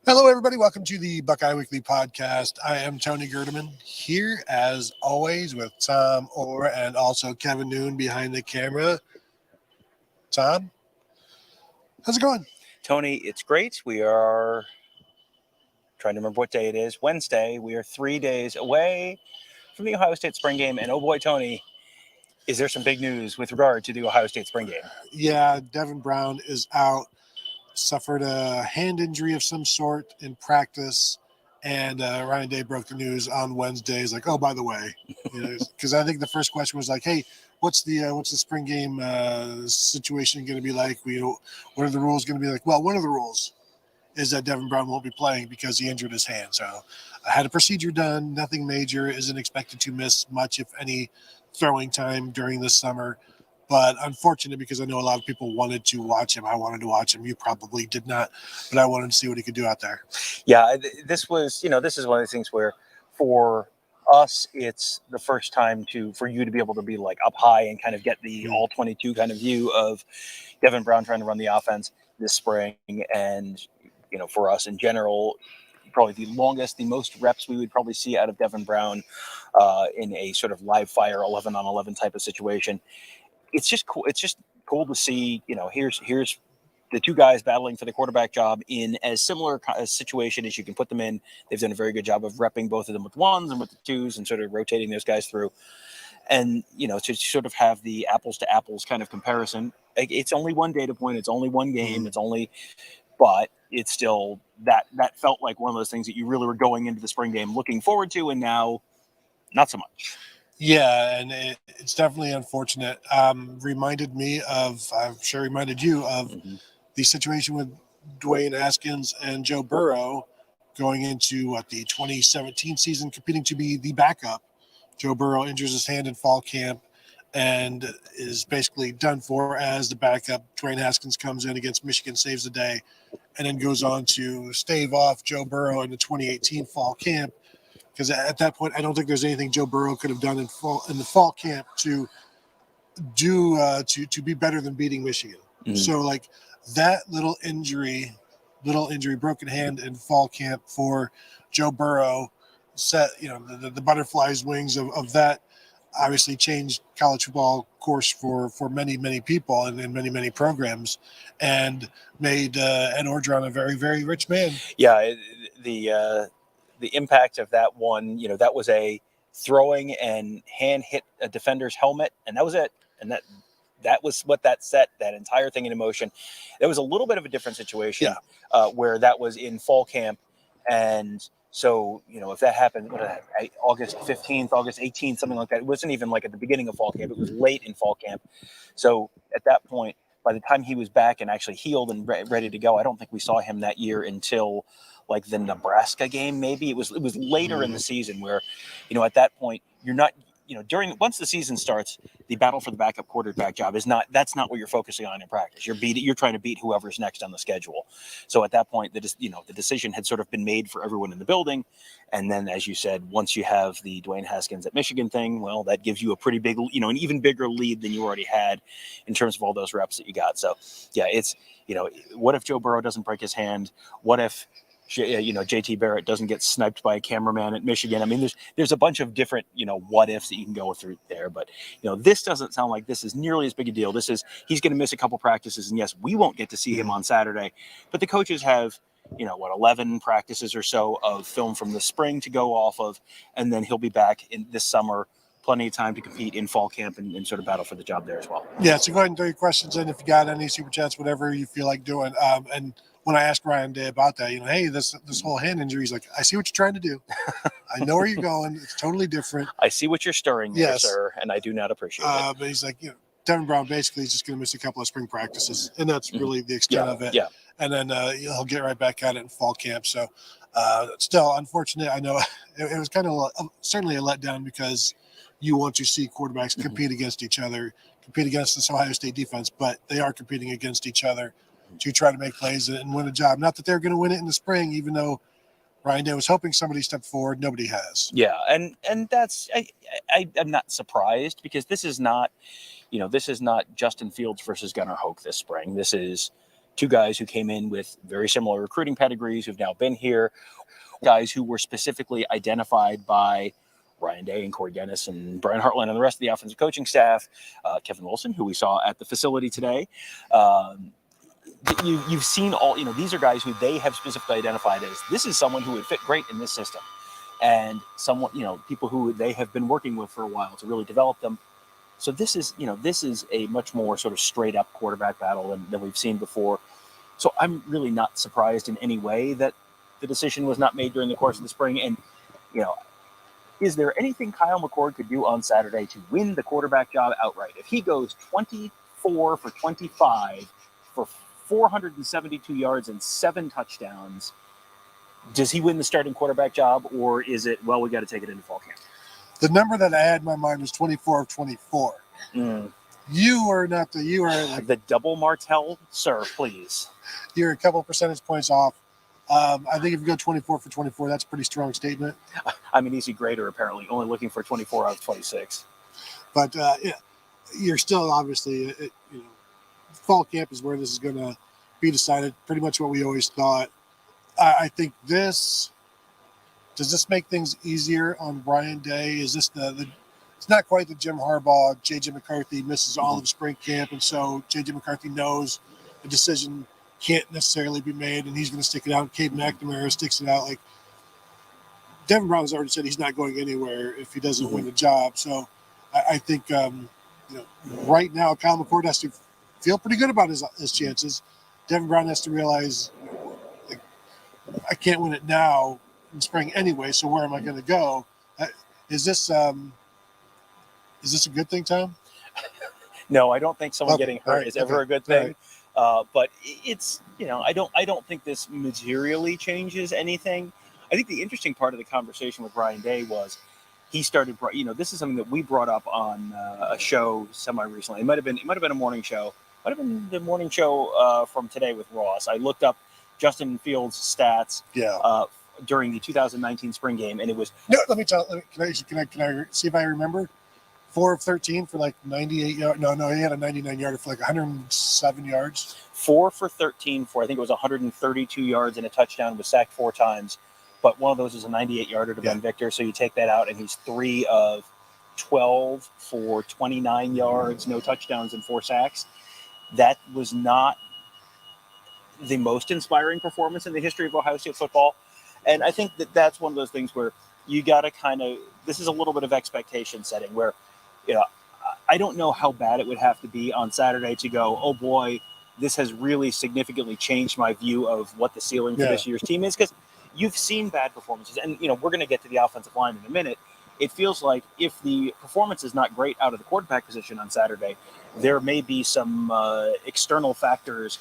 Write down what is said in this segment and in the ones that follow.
Hello, everybody. Welcome to the Buckeye Weekly Podcast. I am Tony Gerdeman, here as always with Tom Orr and also Kevin Noon behind the camera. Tom, how's it going? Tony, it's great. We are trying to remember what day it is. Wednesday. We are 3 days away from the Ohio State spring game. And oh boy, Tony, is there some big news with regard to the Ohio State spring game? Yeah, Devin Brown is out. Suffered a hand injury of some sort in practice, and Ryan Day broke the news on Wednesday. He's like, "Oh, by the way," because I think the first question was like, "Hey, what's the spring game situation going to be like? What are the rules going to be like?" Well, one of the rules is that Devin Brown won't be playing because he injured his hand. So I had a procedure done, nothing major, isn't expected to miss much, if any, throwing time during this summer. But unfortunate, because I know a lot of people wanted to watch him. I wanted to watch him. You probably did not, but I wanted to see what he could do out there. Yeah, this is one of the things where for us, it's the first time for you to be able to be like up high and kind of get the all 22 kind of view of Devin Brown trying to run the offense this spring. And, for us in general, probably the most reps we would probably see out of Devin Brown in a sort of live fire 11-on-11 type of situation. It's just cool. It's just cool to see, here's the two guys battling for the quarterback job in as similar a situation as you can put them in. They've done a very good job of repping both of them with ones and with the twos and sort of rotating those guys through. And, to sort of have the apples to apples kind of comparison. It's only one data point. It's only one game. But it's still that felt like one of those things that you really were going into the spring game looking forward to. And now not so much. Yeah, and it's definitely unfortunate. Reminded me of, I'm sure reminded you of the situation with Dwayne Haskins and Joe Burrow going into the 2017 season, competing to be the backup. Joe Burrow injures his hand in fall camp and is basically done for as the backup. Dwayne Haskins comes in against Michigan, saves the day, and then goes on to stave off Joe Burrow in the 2018 fall camp. Because at that point, I don't think there's anything Joe Burrow could have done in the fall camp to do to be better than beating Michigan. So like that little injury, broken hand in fall camp for Joe Burrow set the butterflies wings of that. Obviously changed college football course for many people and many programs, and made Ed Orgeron a very, very rich man. Yeah, the impact of that one, that was a throwing and hand hit a defender's helmet, and that was it. And that was what that set that entire thing in motion. There was a little bit of a different situation where that was in fall camp, and so if that happened August 15th, August 18th, something like that, it wasn't even like at the beginning of fall camp. It was late in fall camp. So at that point, by the time he was back and actually healed and ready to go, I don't think we saw him that year until like the Nebraska game. Maybe it was later in the season where, at that point you're not, once the season starts, the battle for the backup quarterback job that's not what you're focusing on in practice. You're trying to beat whoever's next on the schedule. So at that point, the decision had sort of been made for everyone in the building. And then, as you said, once you have the Dwayne Haskins at Michigan thing, well, that gives you a pretty big, an even bigger lead than you already had in terms of all those reps that you got. So yeah, it's, what if Joe Burrow doesn't break his hand? What if JT Barrett doesn't get sniped by a cameraman at Michigan? I mean, there's a bunch of different, what ifs that you can go through there. But, this doesn't sound like this is nearly as big a deal. He's going to miss a couple practices. And yes, we won't get to see him on Saturday. But the coaches have, 11 practices or so of film from the spring to go off of. And then he'll be back in this summer. Plenty of time to compete in fall camp and sort of battle for the job there as well. Yeah, so go ahead and throw your questions in if you got any, super chats, whatever you feel like doing. And when I asked Ryan Day about that, hey, this whole hand injury, he's like, I see what you're trying to do. I know where you're going. It's totally different. I see what you're stirring there, sir, and I do not appreciate it. But he's like, Devin Brown basically is just going to miss a couple of spring practices, and that's really the extent of it. Yeah. And then he'll get right back at it in fall camp. So still, unfortunate. I know it was kind of certainly a letdown because you want to see quarterbacks compete against each other, compete against this Ohio State defense, but they are competing against each other to try to make plays and win a job. Not that they're going to win it in the spring, even though Ryan Day was hoping somebody stepped forward. Nobody has. Yeah, and that's I'm not surprised because this is not Justin Fields versus Gunnar Hoke this spring. This is two guys who came in with very similar recruiting pedigrees who've now been here, guys who were specifically identified by Ryan Day and Corey Dennis and Brian Hartline and the rest of the offensive coaching staff, Kevin Wilson, who we saw at the facility today. You've seen all, these are guys who they have specifically identified as, this is someone who would fit great in this system. And someone, people who they have been working with for a while to really develop them. So this is a much more sort of straight up quarterback battle than we've seen before. So I'm really not surprised in any way that the decision was not made during the course of the spring. And, is there anything Kyle McCord could do on Saturday to win the quarterback job outright? If he goes 24 for 25 for 472 yards and 7 touchdowns, does he win the starting quarterback job, or is it, well, we got to take it into fall camp? The number that I had in my mind was 24 of 24. You are not the double Martell, sir, please. You're a couple percentage points off. I think if you go 24 for 24, that's a pretty strong statement. I'm an easy grader, apparently, only looking for 24 out of 26. But you're still obviously, fall camp is where this is going to be decided. Pretty much what we always thought. I think does this make things easier on Brian Day? Is this it's not quite the Jim Harbaugh, J.J. McCarthy misses all of spring camp, and so J.J. McCarthy knows a decision can't necessarily be made, and he's going to stick it out. Cade McNamara sticks it out. Like, Devin Brown has already said he's not going anywhere if he doesn't win the job. So I think, right now, Kyle McCord has to feel pretty good about his chances. Devin Brown has to realize, I can't win it now in spring anyway, so where am I going to go? Is this a good thing, Tom? No, I don't think someone getting hurt is ever a good thing. Right. But it's, I don't think this materially changes anything. I think the interesting part of the conversation with Ryan Day was he started, this is something that we brought up on a show semi-recently. It might have been a morning show. Might have been the morning show from today with Ross. I looked up Justin Fields' stats during the 2019 spring game, and it was... No, let me tell you. Can I see if I remember? 4 of 13 for like 98 yards. No, he had a 99 yarder for like 107 yards. 4 for 13 for, I think it was 132 yards and a touchdown, was sacked 4 times. But one of those was a 98 yarder to Ben Victor. So you take that out, and he's 3 of 12 for 29 yards, no touchdowns, and 4 sacks. That was not the most inspiring performance in the history of Ohio State football. And I think that's one of those things where you got to this is a little bit of expectation setting where, I don't know how bad it would have to be on Saturday to go, oh boy, this has really significantly changed my view of what the ceiling for this year's team is. Because you've seen bad performances, and we're going to get to the offensive line in a minute. It feels like if the performance is not great out of the quarterback position on Saturday, there may be some external factors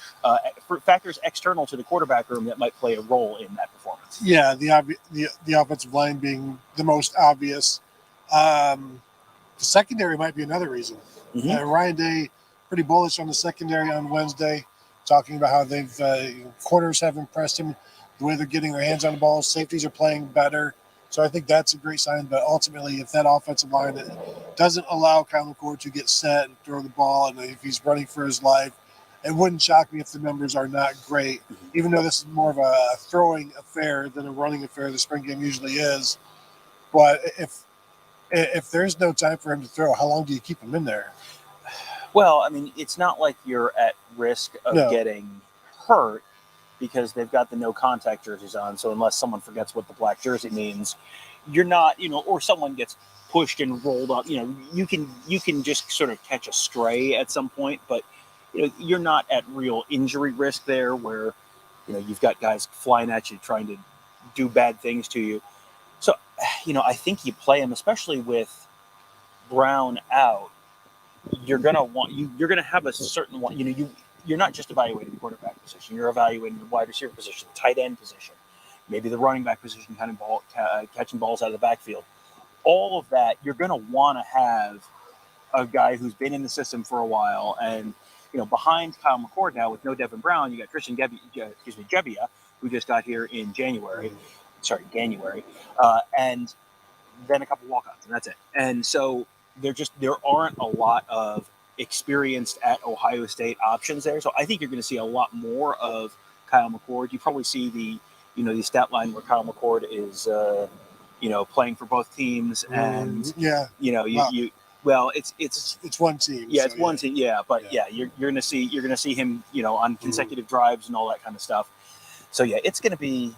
external to the quarterback room that might play a role in that performance. Yeah, the offensive line being the most obvious. The secondary might be another reason. Ryan Day, pretty bullish on the secondary on Wednesday, talking about how they've corners have impressed him, the way they're getting their hands on the ball. Safeties are playing better. So I think that's a great sign. But ultimately, if that offensive line doesn't allow Kyle McCord to get set and throw the ball, and if he's running for his life, it wouldn't shock me if the numbers are not great, even though this is more of a throwing affair than a running affair. The spring game usually is. But if there's no time for him to throw, how long do you keep him in there? Well, I mean, it's not like you're at risk of getting hurt because they've got the no contact jerseys on. So unless someone forgets what the black jersey means, you're not, or someone gets pushed and rolled up, you can just sort of catch a stray at some point, but you're not at real injury risk there where, you've got guys flying at you trying to do bad things to you. So, I think you play him, especially with Brown out. You're gonna have a certain one. You're not just evaluating the quarterback position. You're evaluating the wide receiver position, the tight end position, maybe the running back position, catching balls out of the backfield. All of that, you're gonna want to have a guy who's been in the system for a while, and behind Kyle McCord now with no Devin Brown, you got Christian Gebbia, who just got here in January, and then a couple walk-ons, and that's it. And so there aren't a lot of experienced at Ohio State options there. So I think you're going to see a lot more of Kyle McCord. You probably see the stat line where Kyle McCord is, playing for both teams, and it's one team. Yeah, so it's one team. Yeah, but you're going to see him, on consecutive drives and all that kind of stuff. So yeah, it's going to be,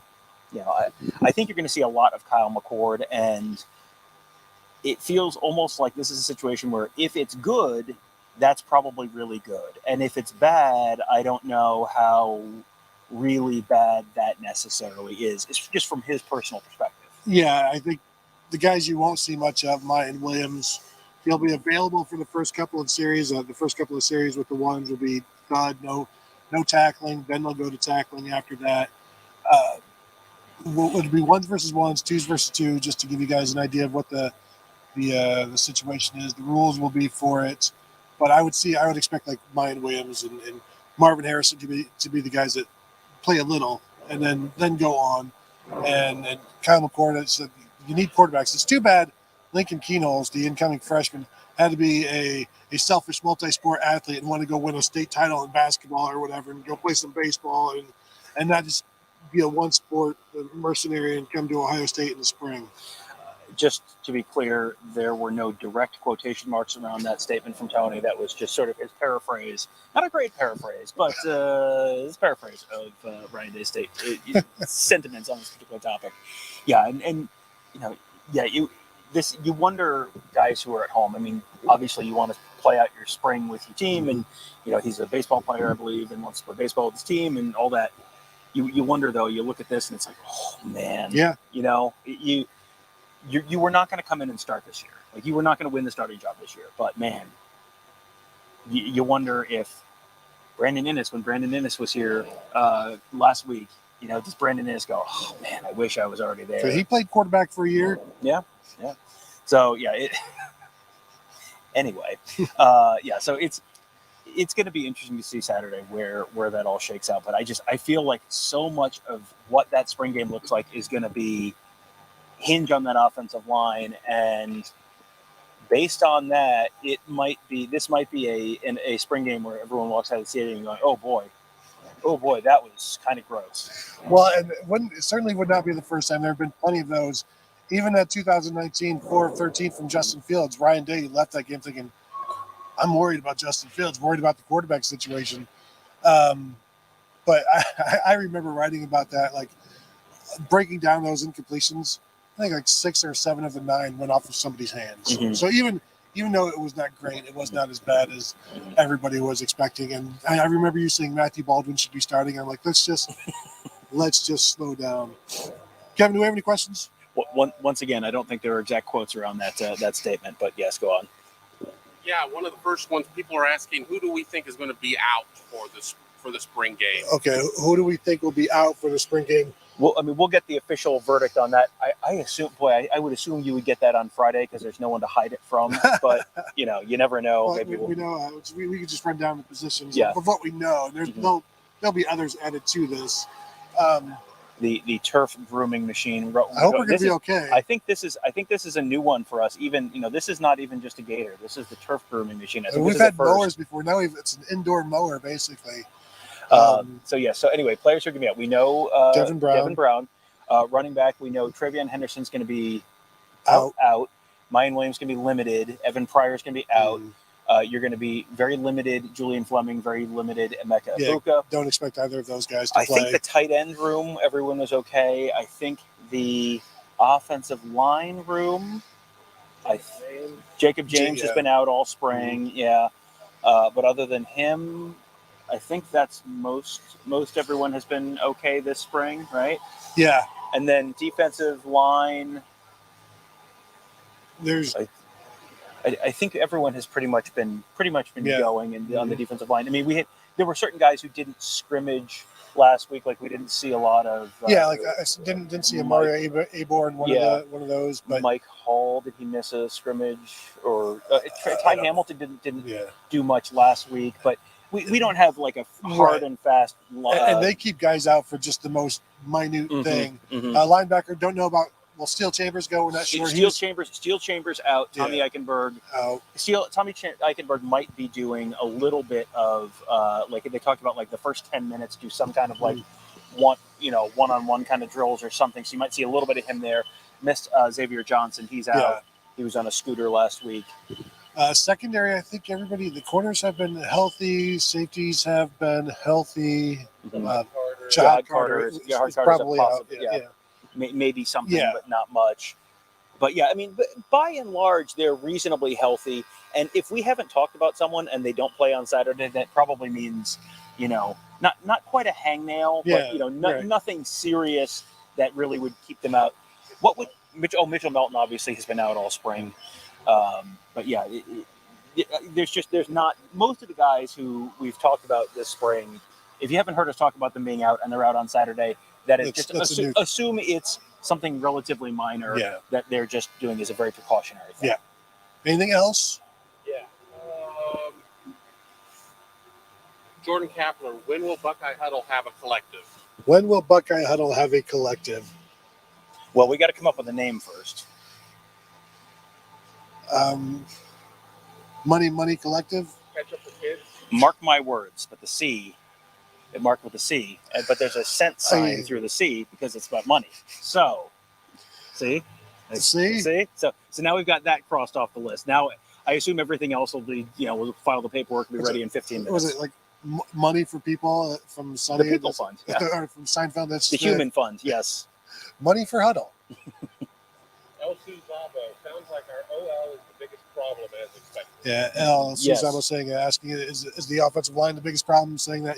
I think you're going to see a lot of Kyle McCord, and it feels almost like this is a situation where if it's good, that's probably really good, and if it's bad, I don't know how really bad that necessarily is. It's just from his personal perspective. Yeah, I think the guys you won't see much of, Mayan Williams, he'll be available for the first couple of series. The first couple of series with the ones will be thud, no tackling. Then they'll go to tackling after that. It'll be ones versus ones, twos versus two, just to give you guys an idea of what the situation is. The rules will be for it, but I would expect like Mayan Williams and Marvin Harrison to be the guys that play a little and then go on. And Kyle McCord said you need quarterbacks. It's too bad Lincoln Keenholz, the incoming freshman, had to be a selfish multi-sport athlete and want to go win a state title in basketball or whatever and go play some baseball and not just be a one-sport mercenary and come to Ohio State in the spring. Just to be clear, there were no direct quotation marks around that statement from Tony. That was just sort of his paraphrase. Not a great paraphrase, but his paraphrase of Ryan Day State sentiments on this particular topic. Yeah, and you wonder, guys who are at home. I mean, obviously you want to play out your spring with your team, and he's a baseball player, I believe, and wants to play baseball with his team and all that. You wonder though. You look at this and it's like, oh man, yeah. You were not going to come in and start this year. Like, you were not going to win the starting job this year. But man, you wonder if when Brandon Innes was here last week, does Brandon Innes go, oh man, I wish I was already there. So he played quarterback for a year. Yeah. So yeah, anyway, so it's going to be interesting to see Saturday where that all shakes out. But I feel like so much of what that spring game looks like is going to be hinge on that offensive line, and based on that, this might be a spring game where everyone walks out of the stadium going, oh boy, that was kind of gross. Well, and it certainly would not be the first time. There have been plenty of those. Even that 2019 4 of 13 from Justin Fields, Ryan Day left that game thinking, I'm worried about Justin Fields, worried about the quarterback situation. But I remember writing about that, like breaking down those incompletions. I think like 6 or 7 of the 9 went off of somebody's hands. Mm-hmm. So even though it was not great, it was not as bad as everybody was expecting. And I remember you saying Matthew Baldwin should be starting. I'm like, let's just slow down. Kevin, do we have any questions? Once again, I don't think there are exact quotes around that statement, but yes, go on. Yeah, one of the first ones people are asking, who do we think is going to be out for the spring game? Okay, who do we think will be out for the spring game? Well, I mean, we'll get the official verdict on that. I would assume you would get that on Friday because there's no one to hide it from. But you never know. Well, maybe we know we could just run down the positions of what we know. There'll be others added to this. The turf grooming machine. I hope we're going to be okay. I think this is a new one for us. Even this is not even just a gator. This is the turf grooming machine. I think we've had mowers before. Now it's an indoor mower basically. So anyway, players are going to be out. We know Devin Brown. Running back, we know Travion Henderson's going to be out. Mayan Williams is going to be limited. Evan Pryor's going to be out. You're going to be very limited. Julian Fleming, very limited. Emeka Ibuka. Don't expect either of those guys to play. I think the tight end room, everyone was okay. I think the offensive line room, Jacob James has been out all spring. Yeah. But other than him, I think that's most everyone has been okay this spring, right? Yeah. And then defensive line, I think everyone has pretty much been going and on the defensive line. I mean, there were certain guys who didn't scrimmage last week, like we didn't see a lot of. I didn't see Amari Abor in one of those. But Mike Hall, did he miss a scrimmage? Or Ty Hamilton didn't do much last week, but. We don't have like a hard and fast line. And they keep guys out for just the most minute thing. Mm-hmm. Linebacker, don't know about Will Steel Chambers go? We're not sure. Steel Chambers out. Tommy Yeah. Eichenberg. Out. Tommy Eichenberg might be doing a little bit of like they talked about, like the first 10 minutes, do some kind of like one-on-one kind of drills or something. So you might see a little bit of him there. Missed Xavier Johnson. He's out. Yeah. He was on a scooter last week. Secondary, I think the corners have been healthy. Safeties have been healthy. Jahad Carter is probably out. Yeah. Maybe something, Yeah. but not much. But yeah, I mean, but by and large, they're reasonably healthy. And if we haven't talked about someone and they don't play on Saturday, that probably means, not quite a hangnail, Yeah, but right. nothing serious that really would keep them out. What would Mitchell Melton obviously has been out all spring. But yeah, there's not most of the guys who we've talked about this spring. If you haven't heard us talk about them being out and they're out on Saturday, that is assume it's something relatively minor that they're just doing as a very precautionary thing. Yeah. Anything else? Yeah. Jordan Kapler, when will Buckeye Huddle have a collective? When will Buckeye Huddle have a collective? Well, we got to come up with a name first. Money Collective. Catch up with kids. Mark my words, but it marked with a C, but there's a cent sign through the C because it's about money. So, see. So now we've got that crossed off the list. Now I assume everything else will be, we'll file the paperwork, be ready in 15 minutes. Was it like money for people from Sunny? The People Fund, yeah. Or from Seinfeld? That's the Human Fund, yes. Money for Huddle. El Suzabo, sounds like our OL is the biggest problem as expected. Yeah, El Suzabo asking, is the offensive line the biggest problem? Saying that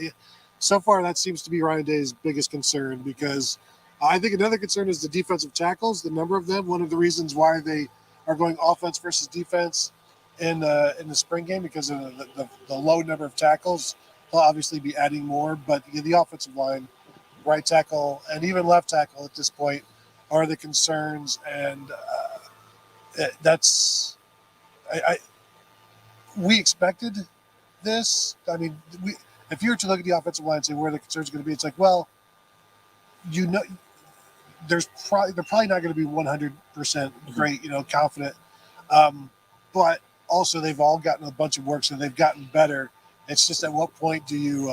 so far that seems to be Ryan Day's biggest concern, because I think another concern is the defensive tackles, the number of them. One of the reasons why they are going offense versus defense in the spring game, because of the low number of tackles. They'll obviously be adding more, but the offensive line, right tackle and even left tackle at this point, are the concerns, and we expected this. I mean, if you were to look at the offensive line and say where the concerns are going to be, it's like, well, they're probably not going to be 100% great, confident, but also they've all gotten a bunch of work, so they've gotten better. It's just at what point do you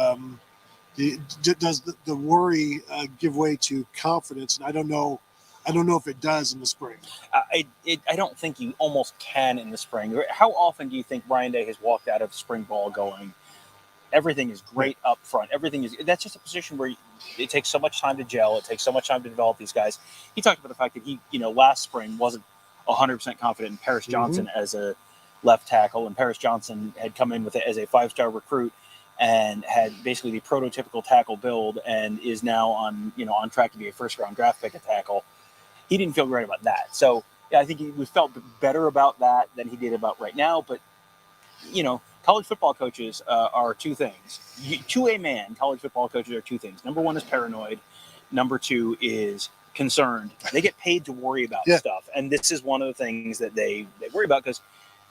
does the worry give way to confidence? And I don't know if it does in the spring. I don't think you almost can in the spring. How often do you think Ryan Day has walked out of spring ball going, everything is great up front. That's just a position where it takes so much time to gel. It takes so much time to develop these guys. He talked about the fact that he, last spring wasn't 100% confident in Paris Johnson as a left tackle. And Paris Johnson had come in with it as a 5-star recruit and had basically the prototypical tackle build, and is now on track to be a first-round draft pick at tackle. He didn't feel great about that. So yeah, I think he felt better about that than he did about right now. But, college football coaches are two things. To a man, college football coaches are two things. Number one is paranoid. Number two is concerned. They get paid to worry about stuff. And this is one of the things that they worry about, because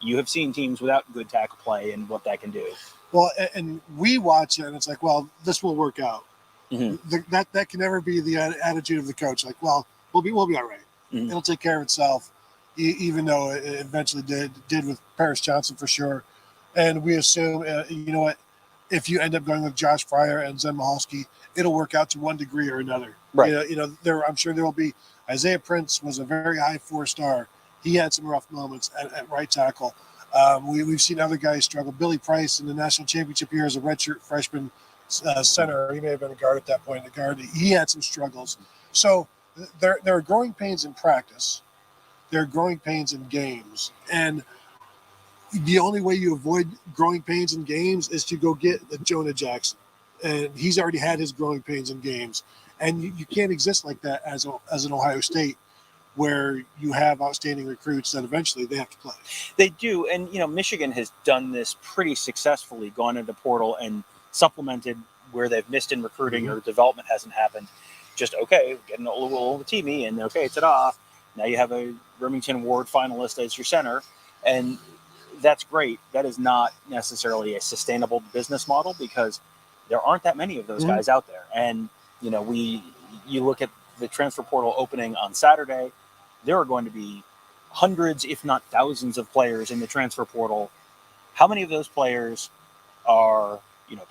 you have seen teams without good tackle play and what that can do. Well, and we watch it and it's like, well, this will work out. Mm-hmm. That can never be the attitude of the coach. Like, well, we'll be all right. Mm-hmm. It'll take care of itself, even though it eventually did with Paris Johnson for sure. And we assume, if you end up going with Josh Fryer and Zen Mahalski, it'll work out to one degree or another. Right. I'm sure there will be. Isaiah Prince was a very high 4-star. He had some rough moments at right tackle. We've seen other guys struggle. Billy Price in the national championship year as a redshirt freshman center. He may have been a guard at that point. He had some struggles. So there are growing pains in practice. There are growing pains in games. And the only way you avoid growing pains in games is to go get a Jonah Jackson. And he's already had his growing pains in games. And you can't exist like that as an Ohio State, where you have outstanding recruits that eventually they have to play. They do. And, Michigan has done this pretty successfully, gone into portal and supplemented where they've missed in recruiting or development hasn't happened. Just, okay, getting a little teamy, and okay, ta-da. Now you have a Remington Award finalist as your center, and that's great. That is not necessarily a sustainable business model, because there aren't that many of those guys out there. And, you look at the transfer portal opening on Saturday, there are going to be hundreds, if not thousands, of players in the transfer portal. How many of those players are,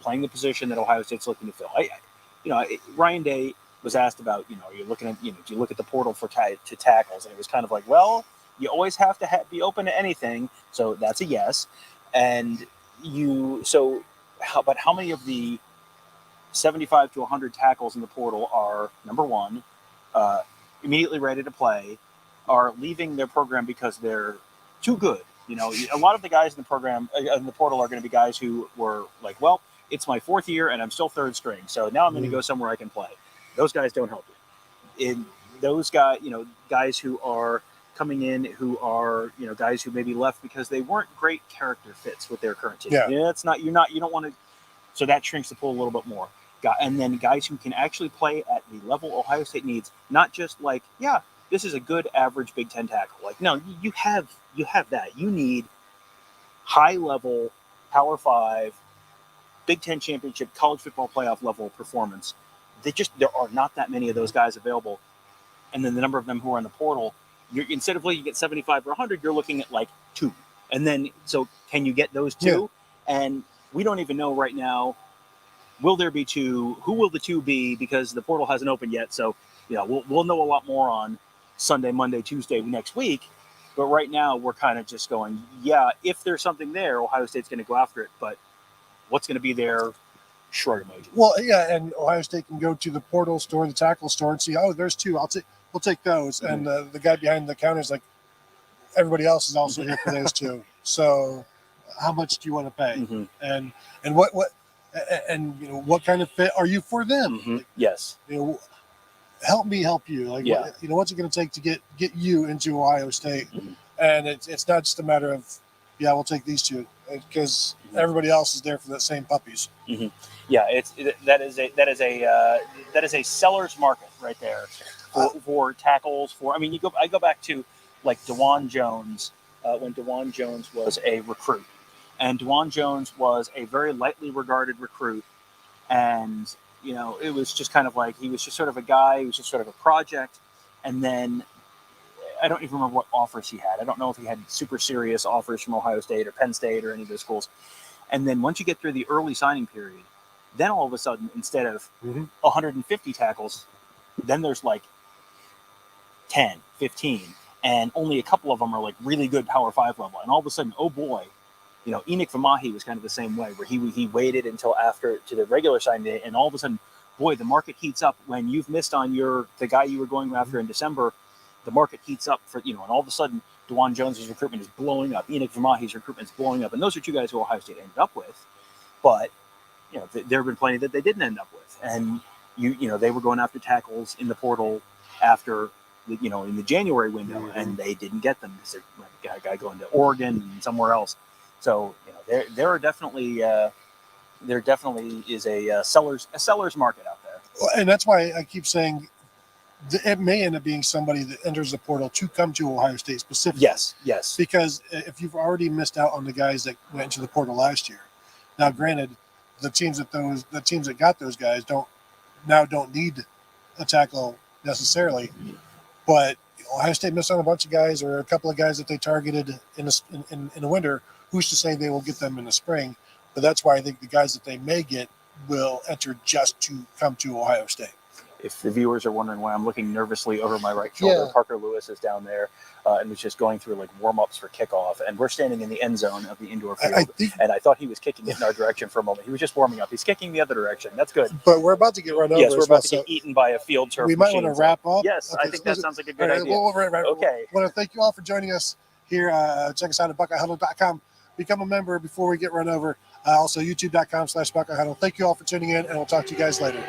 playing the position that Ohio State's looking to fill? Ryan Day was asked about, you're looking at, do you look at the portal for to tackles? And it was kind of like, well, you always have to be open to anything. So that's a yes. And but how many of the 75 to 100 tackles in the portal are, number one, immediately ready to play, are leaving their program because they're too good? A lot of the guys in the program, in the portal, are going to be guys who were like, well, it's my fourth year and I'm still third string, so now I'm going to go somewhere I can play. Those guys don't help you. In those guys, guys who are coming in, who are, guys who maybe left because they weren't great character fits with their current team. Yeah. You don't want to. So that shrinks the pool a little bit more. And then guys who can actually play at the level Ohio State needs, not just like, yeah, this is a good average Big Ten tackle. Like, no, you have that. You need high level, Power 5, Big Ten championship, college football playoff level performance. There are not that many of those guys available. And then the number of them who are in the portal, instead of you get 75 or 100, you're looking at like 2. And then, so can you get those 2? Yeah. And we don't even know right now, will there be 2? Who will the 2 be? Because the portal hasn't opened yet. So, we'll know a lot more on Sunday, Monday, Tuesday next week. But right now, we're kind of just going, yeah, if there's something there, Ohio State's going to go after it. But what's going to be there? Shrug emoji. Well, yeah, and Ohio State can go to the portal store, the tackle store, and see, oh, there's 2. We'll take those. Mm-hmm. And the guy behind the counter is like, everybody else is also here for those 2. So, how much do you want to pay? Mm-hmm. And what kind of fit are you for them? Mm-hmm. Yes. Help me help you. Like, yeah. What's it going to take to get you into Ohio State? Mm-hmm. And it's not just a matter of, yeah, we'll take these 2, because everybody else is there for that same puppies. Mm-hmm. Yeah, that is a seller's market right there for tackles. I go back to like DeJuan Jones when DeJuan Jones was a recruit, and DeJuan Jones was a very lightly regarded recruit, and it was just kind of like he was just sort of a guy, he was just sort of a project, and then I don't even remember what offers he had. I don't know if he had super serious offers from Ohio State or Penn State or any of those schools. And then once you get through the early signing period, then all of a sudden, instead of 150 tackles, then there's like 10, 15, and only a couple of them are like really good Power 5 level. And all of a sudden, oh boy, Enoch Vamahi was kind of the same way, where he waited until after to the regular signing day, and all of a sudden, boy, the market heats up when you've missed on the guy you were going after in December. The market heats up and all of a sudden, DeJuan Jones' recruitment is blowing up. Enoch Vamahi's recruitment is blowing up. And those are 2 guys who Ohio State ended up with. But, there have been plenty that they didn't end up with. And, they were going after tackles in the portal after, in the January window, and they didn't get them because they're a guy going to Oregon and somewhere else. So, there definitely is a seller's market out there. Well, and that's why I keep saying, it may end up being somebody that enters the portal to come to Ohio State specifically. Yes. Because if you've already missed out on the guys that went into the portal last year, now granted, the teams that got those guys don't need a tackle necessarily, but Ohio State missed on a bunch of guys or a couple of guys that they targeted in the winter. Who's to say they will get them in the spring? But that's why I think the guys that they may get will enter just to come to Ohio State. If the viewers are wondering why I'm looking nervously over my right shoulder, Parker Lewis is down there and was just going through like warm-ups for kickoff. And we're standing in the end zone of the indoor field. And I thought he was kicking it in our direction for a moment. He was just warming up. He's kicking the other direction. That's good. But we're about to get run over. Yes, we're about to get eaten by a field turf We might want to wrap up. Yes, okay, I think that sounds like a good idea. Okay. I want to thank you all for joining us here. Check us out at BuckeyeHuddle.com. Become a member before we get run over. Also, YouTube.com/BuckeyeHuddle. Thank you all for tuning in, and we'll talk to you guys later.